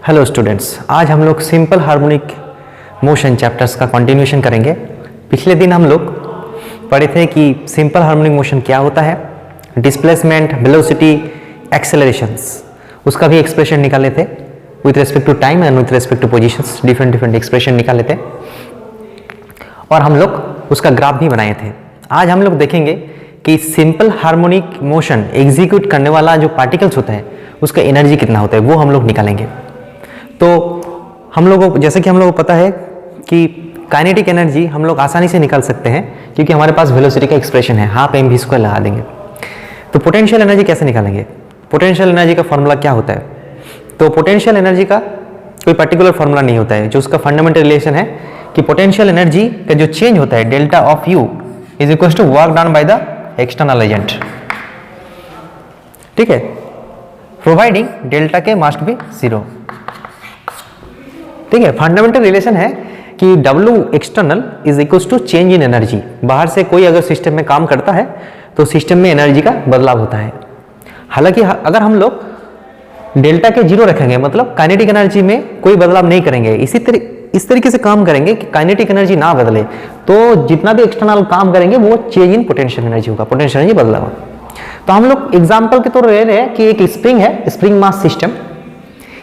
Hello students, आज हम लोग सिंपल हार्मोनिक मोशन चैप्टर्स का कंटिन्यूशन करेंगे। पिछले दिन हम लोग पढ़े थे कि सिंपल हार्मोनिक मोशन क्या होता है, डिस्प्लेसमेंट, वेलोसिटी, एक्सेलरेशंस, उसका भी एक्सप्रेशन निकाले थे with respect to time and with respect to positions. Different expression निकाले थे और हम लोग उसका ग्राफ भी बनाए थे। आज हम लोग देखेंगे कि सिंपल हार्मोनिक मोशन एग्जीक्यूट करने वाला जो पार्टिकल्स होता है उसका एनर्जी कितना होता है वो हम लोग निकालेंगे। तो हम लोगों को जैसे कि हम लोगों को पता है कि काइनेटिक एनर्जी हम लोग आसानी से निकाल सकते हैं क्योंकि हमारे पास वेलोसिटी का एक्सप्रेशन है, हाफ एम वी स्क्वायर लगा देंगे। तो पोटेंशियल एनर्जी कैसे निकालेंगे? पोटेंशियल एनर्जी का फॉर्मूला क्या होता है? तो पोटेंशियल एनर्जी का कोई पर्टिकुलर फॉर्मूला नहीं होता है। जो उसका फंडामेंटल रिलेशन है कि पोटेंशियल एनर्जी का जो चेंज होता है delta of U is equal to work done by the external agent. ठीक है, प्रोवाइडिंग डेल्टा के मस्ट बी 0। ठीक है, फंडामेंटल रिलेशन है कि W external is equal to change in energy. बाहर से कोई अगर सिस्टम में काम करता है तो सिस्टम में एनर्जी का बदलाव होता है। हालांकि अगर हम लोग डेल्टा के 0 रखेंगे मतलब काइनेटिक एनर्जी में कोई बदलाव नहीं करेंगे, इस तरीके से काम करेंगे कि काइनेटिक एनर्जी ना बदले, तो जितना भी एक्सटर्नल काम करेंगे वो चेंज इन पोटेंशियल एनर्जी होगा, पोटेंशियल एनर्जी बदलाव। तो हम लोग एग्जाम्पल के तौर ले रहे हैं कि एक स्प्रिंग है, स्प्रिंग मास सिस्टम।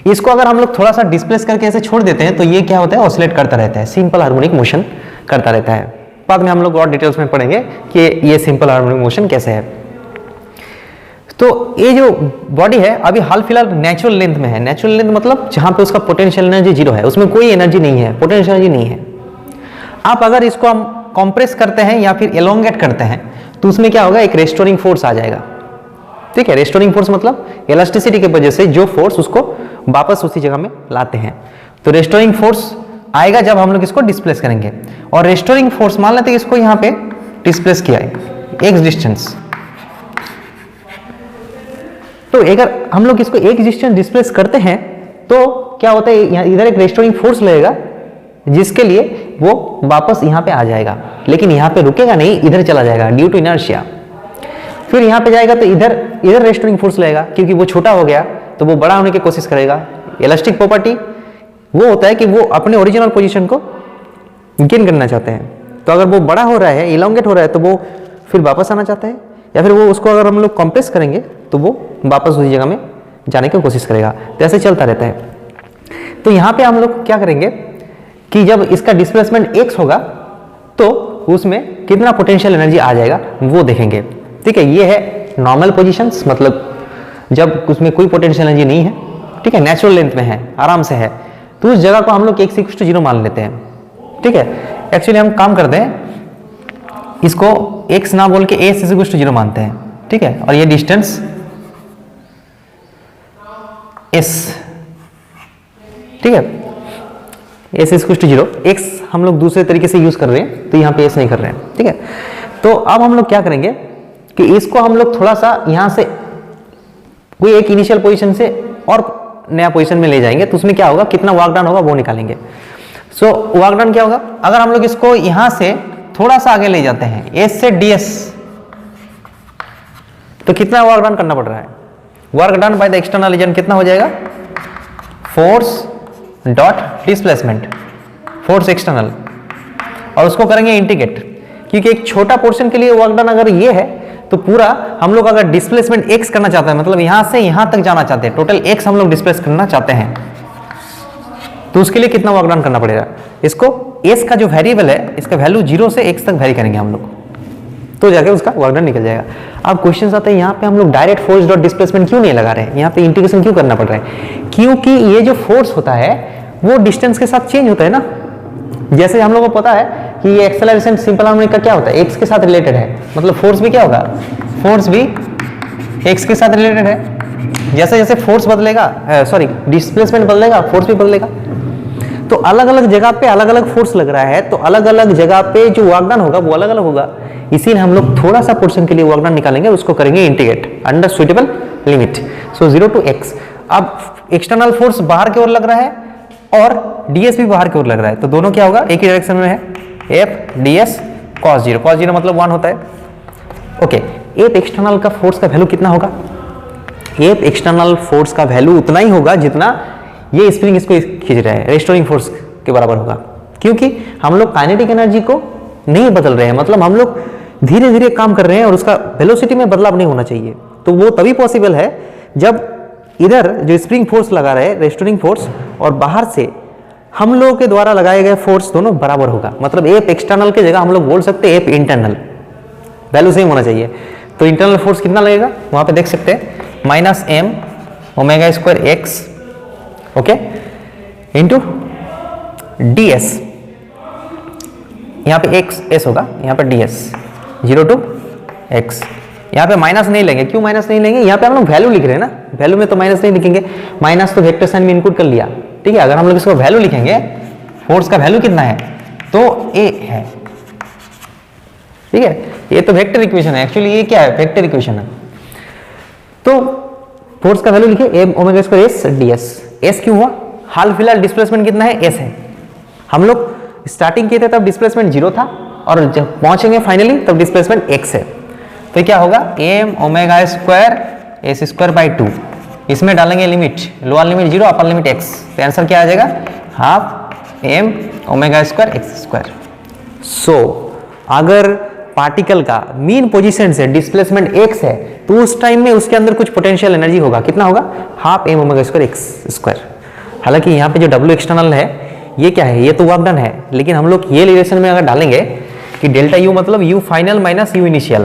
इसको अगर हम लोग थोड़ा सा डिस्प्लेस करके ऐसे छोड़ देते हैं तो ये क्या होता है, ऑसिलेट करता रहता है, सिंपल हार्मोनिक मोशन करता रहता है। बाद में हम लोग और डिटेल्स में पढ़ेंगे कि ये सिंपल हार्मोनिक मोशन कैसे है। तो ये जो बॉडी है अभी हाल फिलहाल नेचुरल लेंथ में है। नेचुरल लेंथ मतलब जहां पे उसका पोटेंशियल एनर्जी 0 है, उसमें कोई एनर्जी नहीं है, पोटेंशियल एनर्जी नहीं है। आप अगर इसको हम कंप्रेस करते हैं या फिर एलोंगेट करते हैं तो उसमें क्या होगा, एक रेस्टोरिंग फोर्स आ जाएगा। ठीक है, रेस्टोरिंग फोर्स मतलब इलास्टिसिटी की वजह से जो फोर्स उसको वापस उसी जगह में लाते हैं। तो रेस्टोरिंग फोर्स आएगा जब हम लोग इसको डिस्प्लेस करेंगे। और रेस्टोरिंग फोर्स मान लेते हैं इसको यहाँ पे डिस्प्लेस किया है एक्स डिस्टेंस, तो अगर हम लोग इसको एक डिस्टेंस डिस्प्लेस करते हैं तो क्या होता है, इधर एक रेस्टोरिंग फोर्स लगेगा जिसके लिए वो वापस यहाँ पे आ जाएगा, लेकिन यहाँ पे रुकेगा नहीं, इधर चला जाएगा ड्यू टू इनर्शिया। फिर यहाँ पे जाएगा तो इधर रेस्टोरिंग फोर्स लगेगा, क्योंकि वो छोटा हो गया तो वो बड़ा होने की कोशिश करेगा। इलास्टिक प्रॉपर्टी वो होता है कि वो अपने ओरिजिनल पोजीशन को गेन करना चाहते हैं। तो अगर वो बड़ा हो रहा है, इलोंगेट हो रहा है, तो वो फिर वापस आना चाहता है, या फिर वो उसको अगर हम लोग कंप्रेस करेंगे तो वो वापस उसी जगह में जाने की कोशिश करेगा। तो ऐसे चलता रहता है। तो यहाँ पे हम लोग क्या करेंगे कि जब इसका डिस्प्लेसमेंट x होगा तो उसमें कितना पोटेंशियल एनर्जी आ जाएगा वो देखेंगे। ठीक है, ये है नॉर्मल पोजीशंस, मतलब जब उसमें कोई पोटेंशियल एनर्जी नहीं है। ठीक है, नेचुरल लेंथ में है, आराम से है, तो उस जगह को हम लोग x इक्वल टू 0 मान लेते हैं। ठीक है, एक्चुअली हम काम करते हैं इसको x ना बोल के s इक्वल टू 0 मानते हैं। ठीक है, और ये डिस्टेंस s, ठीक है, s इक्वल टू 0, x हम लोग दूसरे तरीके से यूज कर रहे हैं तो यहाँ पे s नहीं कर रहे हैं। ठीक है, तो अब हम लोग क्या करेंगे कि इसको हम लोग थोड़ा सा यहाँ से कोई एक इनिशियल पोजीशन से और नया पोजीशन में ले जाएंगे, तो उसमें क्या होगा, कितना वर्क डन होगा वो निकालेंगे। सो वर्क डन क्या होगा, अगर हम लोग इसको यहाँ से थोड़ा सा आगे ले जाते हैं s से ds, तो कितना वर्क डन करना पड़ रहा है, work done by the external agent कितना हो जाएगा, force dot displacement, force external, और उसको करेंगे इंटीग्रेट, क्योंकि एक छोटा पोर्शन के लिए वर्क डन अगर ये है तो पूरा हम लोग अगर डिस्प्लेसमेंट x करना चाहते हैं, मतलब यहां से यहां तक जाना चाहते हैं, टोटल x हम लोग डिस्प्लेस करना चाहते हैं, तो उसके लिए कितना वर्क डन करना पड़ेगा। इसको s का जो वेरिएबल है इसका वैल्यू 0 से x तक वेरी करेंगे हम लोग, तो जाके उसका वर्क डन निकल जाएगा। अब क्वेश्चन आता है यहाँ पे हम लोग डायरेक्ट फोर्स डॉट डिस्प्लेसमेंट क्यों नहीं लगा रहे हैं, यहाँ पे इंटीग्रेशन क्यों करना पड़ रहा है, क्योंकि ये जो फोर्स होता है वो डिस्टेंस के साथ चेंज होता है ना। जैसे हम लोग को पता है कि ये एक्सेलरेशन सिंपल हार्मोनिक का क्या होता है, x के साथ रिलेटेड है, मतलब फोर्स भी क्या होगा, फोर्स भी x के साथ रिलेटेड है। जैसे जैसे फोर्स बदलेगा, डिस्प्लेसमेंट बदलेगा, फोर्स भी बदलेगा। तो अलग अलग जगह पे अलग अलग फोर्स लग रहा है, तो अलग अलग जगह पे जो वर्क डन होगा वो अलग अलग होगा। इसीलिए हम लोग थोड़ा सा पोर्शन के लिए वर्क डन निकालेंगे, उसको करेंगे integrate under suitable limit, so 0 to x। अब एक्सटर्नल फोर्स बाहर की ओर लग रहा है और ds भी बाहर की ओर लग रहा है, तो दोनों क्या होगा, एक ही डायरेक्शन में है, f ds cos 0, cos 0 मतलब 1 होता है। ओके, एफ एक्सटर्नल का फोर्स का वैल्यू कितना होगा, एफ एक्सटर्नल फोर्स का वैल्यू उतना ही होगा जितना ये स्प्रिंग इसको खींच रहा है, रेस्टोरिंग फोर्स के बराबर होगा, क्योंकि हम लोग काइनेटिक एनर्जी को नहीं बदल रहे हैं, मतलब हम लोग धीरे धीरे काम कर रहे हैं और उसका वेलोसिटी में बदलाव नहीं होना चाहिए। तो वो तभी पॉसिबल है जब इधर जो स्प्रिंग फोर्स लगा रहे हैं रेस्टोरिंग फोर्स, और बाहर से हम लोगों के द्वारा लगाए गए फोर्स दोनों बराबर होगा। मतलब एफ एक्सटर्नल की जगह हम लोग बोल सकते हैं एफ इंटरनल, वैल्यू सेम होना चाहिए। तो इंटरनल फोर्स कितना लगेगा वहां पे देख सकते हैं, minus m omega square x, okay, into d s, यहाँ पे एक्स एस होगा, यहाँ पे डी एस 0 to x। यहाँ पे माइनस नहीं लेंगे, क्यों माइनस नहीं लेंगे, यहाँ पे हम लोग वैल्यू लिख रहे हैं ना, वैल्यू में तो माइनस नहीं लिखेंगे, माइनस तो वेक्टर साइन में इनपुट कर लिया, ठीक है। अगर हम लोग इसको वैल्यू लिखेंगे, फोर्स का वैल्यू कितना है तो a है, ठीक है। ये तो वेक्टर इक्वेशन है, एक्चुअली ये क्या है, वेक्टर इक्वेशन है। तो फोर्स का वैल्यू लिखे m omega square s d s. S क्यों हुआ, हाल फिलहाल डिस्प्लेसमेंट कितना है, एस है। हम लोग स्टार्टिंग किए थे तब डिस्प्लेसमेंट 0 था, और जब पहुंचेंगे फाइनली तब डिस्प्लेसमेंट x है। तो क्या होगा, M omega square S square by 2, इसमें डालेंगे limit, lower limit 0 upper limit x, तो आंसर क्या आ जाएगा, half M omega square x square. So अगर पार्टिकल का मीन पोजीशन से डिस्प्लेसमेंट x है तो उस टाइम में उसके अंदर कुछ पोटेंशियल एनर्जी होगा, कितना होगा, half M omega square x square. हालांकि यहाँ पे जो W एक्सटर्नल है ये क्या है, ये तो वर्क डन है, लेकिन हम लोग ये रिलेशन में अगर डालेंगे कि डेल्टा यू मतलब U final minus U initial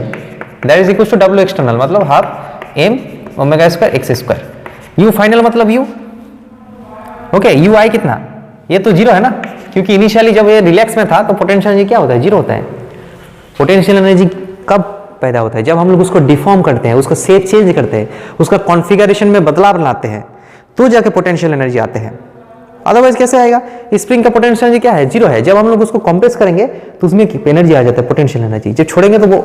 that is equal to W external, मतलब half M omega square x square. U final मतलब यू, ओके, यू आई कितना, ये तो 0 है ना, क्योंकि इनिशियली जब ये रिलैक्स में था तो पोटेंशियल एनर्जी क्या होता है, 0 होता है। पोटेंशियल एनर्जी कब पैदा होता है, जब हम लोग उसको डिफॉर्म करते हैं, उसका शेप चेंज करते हैं, उसका कॉन्फ़िगरेशन में बदलाव लाते हैं, तो जाके पोटेंशियल एनर्जी आते हैं। अदरवाइज कैसे आएगा, स्प्रिंग का पोटेंशियल एनर्जी क्या है, 0 है। जब हम लोग उसको कंप्रेस करेंगे तो उसमें एनर्जी आ जाता है, पोटेंशियल एनर्जी। जब छोड़ेंगे तो वो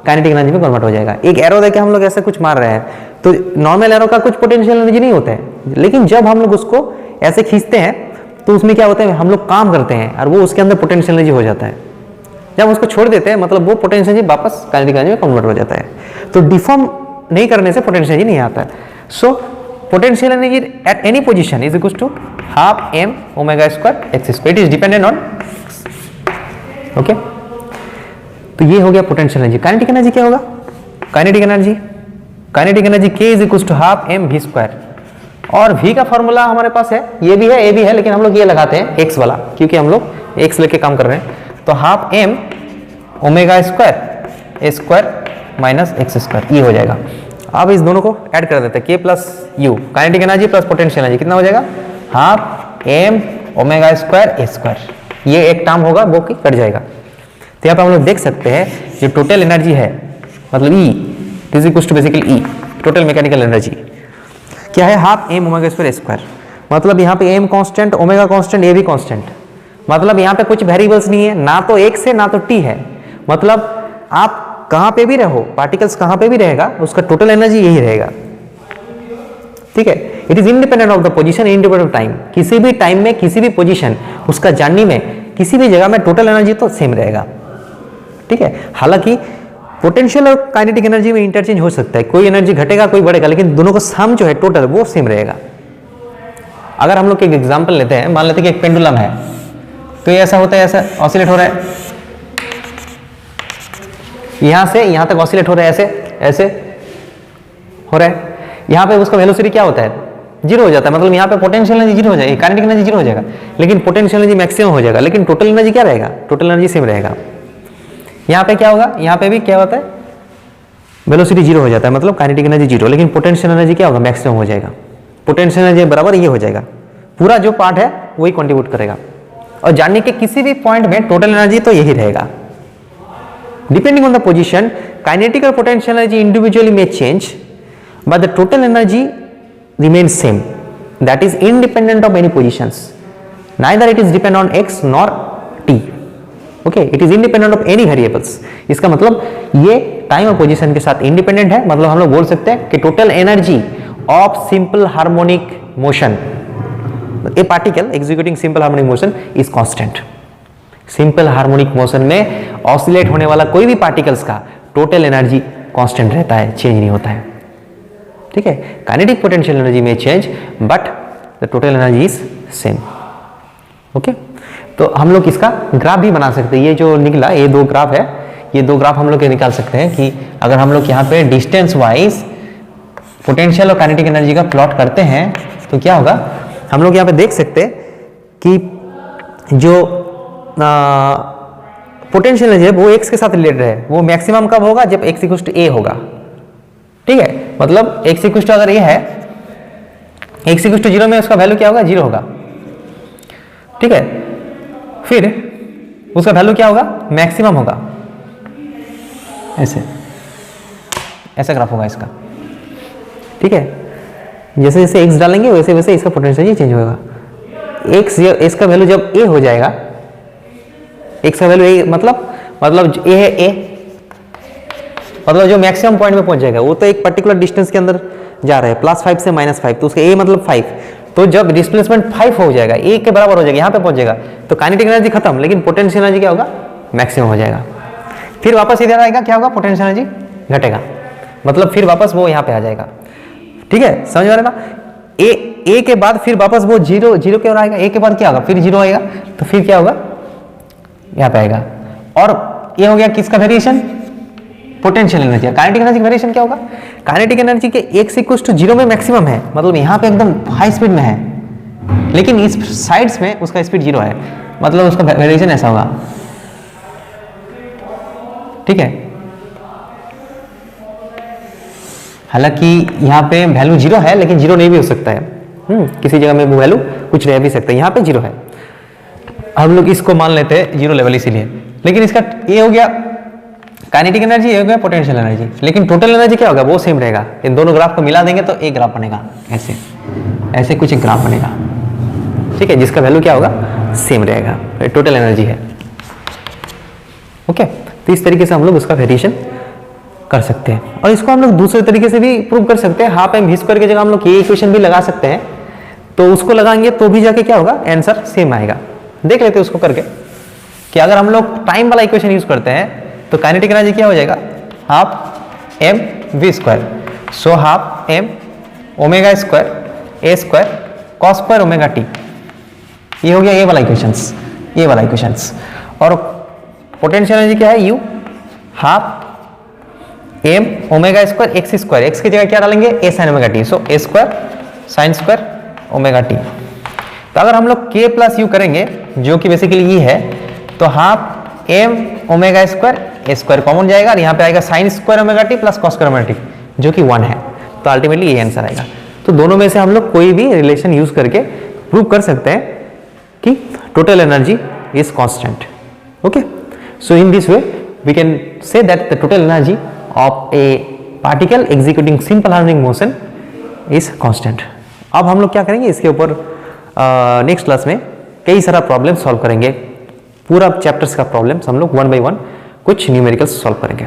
काइनेटिक एनर्जी में कन्वर्ट हो जाएगा। एक एरो देके हम लोग ऐसे कुछ मार रहे हैं तो नॉर्मल एरो का कुछ पोटेंशियल एनर्जी नहीं होता है, लेकिन जब हम लोग उसको ऐसे खींचते हैं तो उसमें क्या होता है, हम लोग काम करते हैं और वो उसके अंदर पोटेंशियल एनर्जी हो जाता है। जब उसको छोड़ देते हैं मतलब वो पोटेंशियल एनर्जी वापस काइनेटिक एनर्जी में कन्वर्ट हो जाता है। तो डिफॉर्म नहीं करने से पोटेंशियल एनर्जी नहीं आता है। सो potential energy at any position is equals to half m omega square x square, it is dependent on x, okay। तो ये हो गया पोटेंशियल एनर्जी। काइनेटिक एनर्जी क्या होगा, kinetic energy k is equals to half m v square, और v का formula हमारे पास है, ये भी है a भी है, लेकिन हम लोग ये लगाते हैं x वाला, क्योंकि हम लोग x लेके काम कर रहे हैं। तो half m omega square a square minus x square, ये हो जाएगा। अब इस दोनों को ऐड कर देते हैं, k plus you, kinetic energy plus potential energy कितना हो जाएगा, half M omega square a square. ये एक टर्म होगा वो कि कट जाएगा। तो यहाँ पे हम लोग देख सकते हैं जो टोटल एनर्जी है, मतलब E is equal to basically E, total mechanical energy क्या है, half M omega square a square. मतलब यहाँ पे m constant, omega constant, a भी कांस्टेंट, मतलब यहाँ पे कुछ वेरिएबल्स नहीं है, ना तो x है ना तो t है। मतलब आप कहां पे भी रहो, पार्टिकल्स कहां पे भी रहेगा, उसका टोटल एनर्जी यही रहेगा, ठीक है। It is independent of the position, independent of time. किसी भी टाइम में किसी भी पोजीशन उसका जर्नी में किसी भी जगह में टोटल एनर्जी तो सेम रहेगा, ठीक है। हालांकि पोटेंशियल और काइनेटिक एनर्जी में इंटरचेंज हो सकता है, कोई एनर्जी घटेगा कोई बढ़ेगा, लेकिन दोनों का सम जो है टोटल वो सेम रहेगा। अगर हम लोग एक एग्जाम्पल लेते हैं, मान लेते हैं कि एक पेंडुलम है, तो ये ऐसा होता है, ऐसा ऑसिलेट हो रहा है, यहां से यहां तक ऑसिलेट हो रहा है, ऐसे ऐसे हो रहा है। यहां पे उसका वेलोसिटी क्या होता है, 0 हो जाता है। मतलब यहां पे पोटेंशियल एनर्जी 0 हो जाएगी, काइनेटिक एनर्जी 0 हो जाएगा, लेकिन पोटेंशियल एनर्जी मैक्सिमम हो जाएगा, लेकिन टोटल एनर्जी क्या रहेगा, टोटल एनर्जी सेम रहेगा। यहां पे क्या होगा, यहां पे भी क्या होता है, वेलोसिटी 0 हो जाता है, मतलब काइनेटिक एनर्जी 0, लेकिन पोटेंशियल एनर्जी क्या होगा, मैक्सिमम हो जाएगा। पोटेंशियल एनर्जी बराबर ये हो जाएगा, पूरा जो पार्ट है वही कंट्रीब्यूट करेगा, और जानने के किसी भी पॉइंट में टोटल एनर्जी तो यही रहेगा। Depending on the position, kinetic or potential energy individually may change, but the total energy remains same. That is independent of any positions. Neither it is dependent on x nor t. Okay, it is independent of any variables. इसका मतलब ये time और position के साथ independent है। मतलब हम लोग बोल सकते हैं कि total energy of simple harmonic motion, A particle executing simple harmonic motion is constant. Simple harmonic motion में ऑसिलेट होने वाला कोई भी पार्टिकल्स का टोटल एनर्जी कांस्टेंट रहता है, चेंज नहीं होता है, ठीक है। काइनेटिक पोटेंशियल एनर्जी में change, but the total energy is same. Okay, तो हम लोग इसका ग्राफ भी बना सकते हैं। ये जो निकला ये दो ग्राफ है, ये दो ग्राफ हम लोग निकाल सकते हैं कि अगर हम लोग यहाँ पे डिस्टेंस वाइज पोटेंशियल और काइनेटिक एनर्जी का प्लॉट करते हैं तो क्या होगा। हम लोग यहाँ पे देख सकते हैं कि जो पोटेंशियल एनर्जी है वो x के साथ रिलेटेड है। वो मैक्सिमम कब होगा, जब x इक्वल टू a होगा। ठीक है, मतलब x इक्वल टू अगर a है, x इक्वल टू 0 में उसका वैल्यू क्या होगा, 0 होगा। ठीक है, फिर उसका वैल्यू क्या होगा, मैक्सिमम होगा। ऐसे ऐसा ग्राफ होगा इसका। ठीक है, जैसे जैसे x डालेंगे वैसे वैसे इसका पोटेंशियल चेंज होगा। x का वैल्यू जब a हो जाएगा, x का वैल्यू a मतलब a है a, मतलब जो मैक्सिमम पॉइंट में पहुंच जाएगा वो तो एक पर्टिकुलर डिस्टेंस के अंदर जा रहा है, +5 से -5, तो उसका a मतलब 5। तो जब डिस्प्लेसमेंट 5 हो जाएगा, a के बराबर हो जाएगा, यहाँ पे पहुंच जाएगा, तो काइनेटिक एनर्जी खत्म, लेकिन पोटेंशियल एनर्जी क्या होगा, मैक्सिमम हो जाएगा। फिर वापस इधर आएगा, क्या होगा, पोटेंशियल एनर्जी घटेगा, मतलब फिर वापस वो यहाँ पे आ जाएगा। ठीक है, समझ में आ रहा है ना। a के बाद फिर वापस वो 0 के ओर आएगा, a के बाद क्या होगा, फिर 0 आएगा, तो फिर क्या होगा, यहाँ पे आएगा। और ये हो गया किसका variation, potential energy. Kinetic energy का वेरिएशन क्या होगा, काइनेटिक एनर्जी के x इक्वल टू 0 में मैक्सिमम है, मतलब यहाँ पे एकदम हाई स्पीड में है, लेकिन इस साइड्स में उसका स्पीड 0 है, मतलब उसका वेरिएशन ऐसा होगा। ठीक है, हालांकि यहाँ पे वैल्यू 0 है, लेकिन 0 नहीं भी हो सकता है। किसी जगह में वो वैल्यू कुछ रह भी सकता है, यहाँ पे 0 है, हम लोग इसको मान लेते हैं 0 लेवल इसीलिए। लेकिन इसका ये हो गया काइनेटिक एनर्जी, ये हो गया पोटेंशियल एनर्जी, लेकिन टोटल एनर्जी क्या होगा, वो सेम रहेगा। इन दोनों ग्राफ को मिला देंगे तो एक ग्राफ बनेगा, ऐसे ऐसे कुछ एक ग्राफ बनेगा। ठीक है, जिसका वैल्यू क्या होगा, सेम रहेगा, टोटल एनर्जी है। ओके, तो इस तरीके से हम लोग उसका वेरिएशन कर सकते हैं, और इसको हम लोग दूसरे तरीके से भी प्रूव कर सकते हैं। हाफ एम वी स्क्वायर की जगह हम लोग ये इक्वेशन भी लगा सकते हैं, तो उसको लगाएंगे तो भी जाके क्या होगा, आंसर सेम आएगा। देख लेते हैं उसको करके कि अगर हम लोग टाइम वाला इक्वेशन यूज करते हैं तो काइनेटिक एनर्जी क्या हो जाएगा, half m v square, so half M omega square a square cos square omega t. ये हो गया ये वाला इक्वेशंस, ये वाला इक्वेशंस। और पोटेंशियल एनर्जी क्या है, U half M omega square x square, X की जगह क्या डालेंगे, A sine omega T, so A square sine square omega T. तो अगर हम लोग k प्लस यू करेंगे, जो कि बेसिकली ये है, तो half M omega square a square common जाएगा, और यहाँ पे आएगा sign square omega T plus cos square omega T, जो कि 1 है। तो अल्टीमेटली ये आंसर आएगा। तो दोनों में से हम लोग कोई भी रिलेशन यूज करके प्रूव कर सकते हैं कि total energy is constant. Okay, so in this way we can say that the total energy of a particle executing simple harmonic motion is constant. अब हम लोग क्या करेंगे, इसके ऊपर नेक्स्ट क्लास में कई सारा प्रॉब्लम सॉल्व करेंगे। पूरा चैप्टर्स का प्रॉब्लम्स हम लोग 1 by 1 कुछ न्यूमेरिकल्स सॉल्व करेंगे।